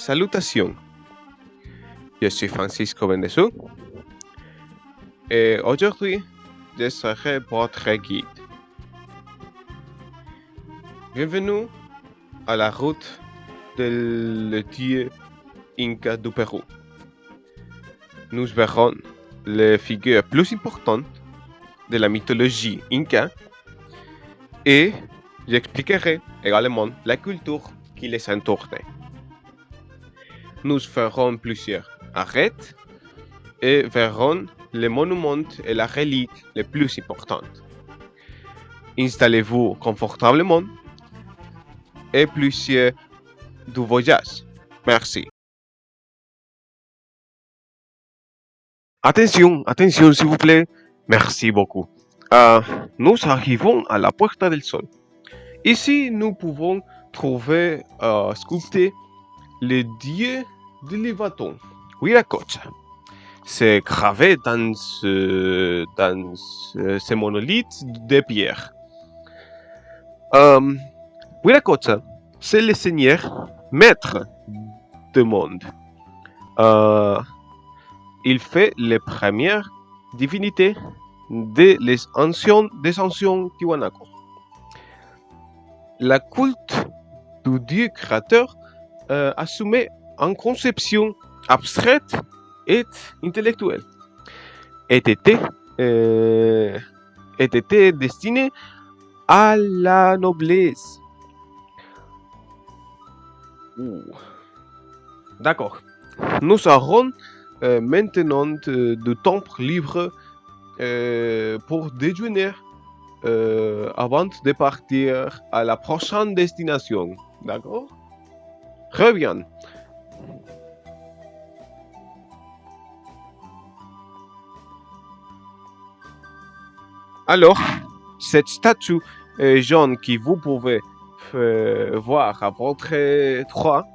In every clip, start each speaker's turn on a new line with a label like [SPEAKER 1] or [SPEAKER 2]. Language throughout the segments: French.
[SPEAKER 1] Salutations, je suis Francisco Bendezou et aujourd'hui je serai votre guide. Bienvenue à la route le dieu Inca du Pérou. Nous verrons les figures plus importantes de la mythologie Inca et j'expliquerai également la culture qui les entourait. Nous ferons plusieurs arrêts et verrons les monuments et les reliques les plus importantes. Installez-vous confortablement et plusieurs du voyage. Merci. Attention, s'il vous plaît. Merci beaucoup. Nous arrivons à la Puerta del Sol. Ici, nous pouvons trouver sculpté le dieu de Livaton, Huiracocha. C'est gravé dans ce monolithe de pierre. Huiracocha, c'est le seigneur maître du monde. Il fait les premières divinités des anciens Tiwanaku. La culte du dieu créateur assumait une conception abstraite et intellectuelle était destiné à la noblesse. D'accord. Nous aurons maintenant du temps libre pour déjeuner avant de partir à la prochaine destination. D'accord? Très bien. Alors, cette statue jaune que vous pouvez voir à votre droite,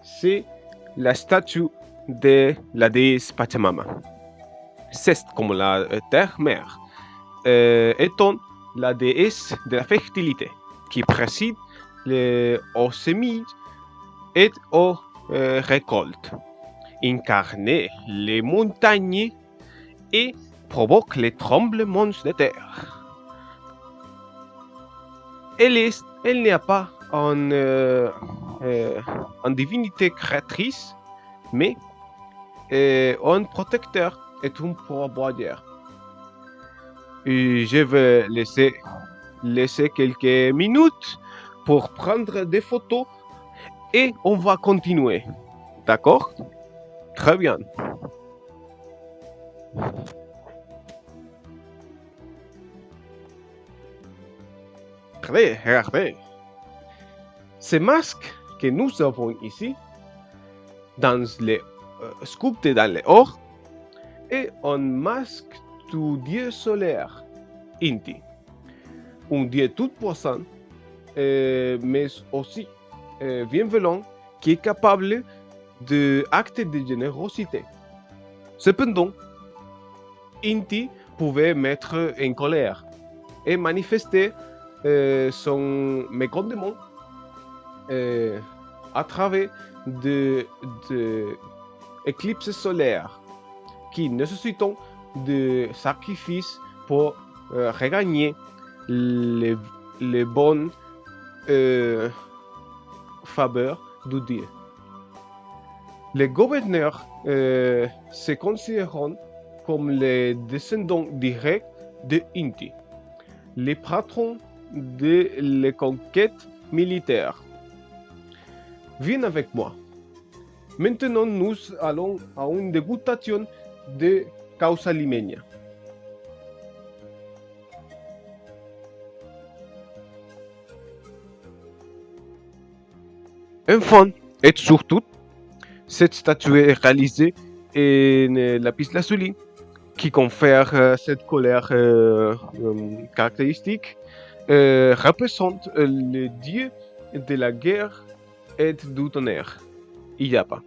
[SPEAKER 1] c'est la statue de la déesse Pachamama. C'est comme la terre-mère, étant la déesse de la fertilité qui préside aux semis et aux récoltes, incarne les montagnes et provoque les tremblements de terre. Elle n'est pas une divinité créatrice, mais un protecteur et un pourvoyeur. Je vais laisser quelques minutes pour prendre des photos et on va continuer. D'accord? Très bien. Regardez. Ces masques que nous avons ici, sculptés dans l'or, est un masque du dieu solaire, Inti. Un dieu tout-puissant, mais aussi bienveillant, qui est capable d'actes de générosité. Cependant, Inti pouvait mettre en colère et manifester son mécontentement à travers des éclipses solaires qui nécessitent de sacrifices pour regagner les bonnes faveurs du dieu. Les gouverneurs se considèrent comme les descendants directs de Inti, les patrons de les conquêtes militaires. Viens avec moi. Maintenant, nous allons à une dégustation de causa limeña. Enfin, et surtout, cette statue est réalisée en lapis-lazuli qui confère cette couleur caractéristique, représente le dieu de la guerre et du tonnerre, Illapa.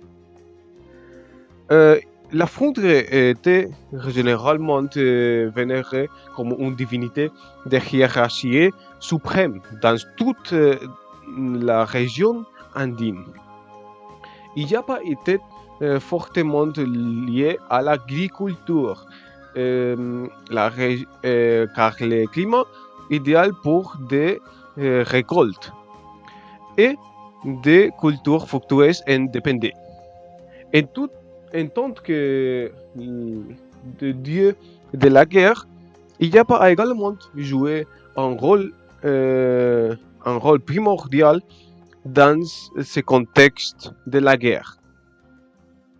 [SPEAKER 1] La foudre était généralement vénérée comme une divinité de hiérarchie suprême dans toute la région andine. il n'y a pas été fortement lié à l'agriculture, car le climat idéal pour des récoltes et des cultures fructueuses indépendantes. En, tout, en tant que de dieu de la guerre, il a pas également joué un rôle, euh, un rôle primordial dans ce contexte de la guerre.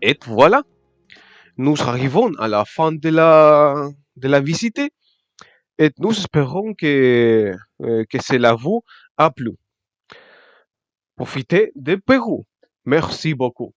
[SPEAKER 1] Et voilà, nous arrivons à la fin de la visite et nous espérons que cela vous a plu. Profitez de Pérou. Merci beaucoup.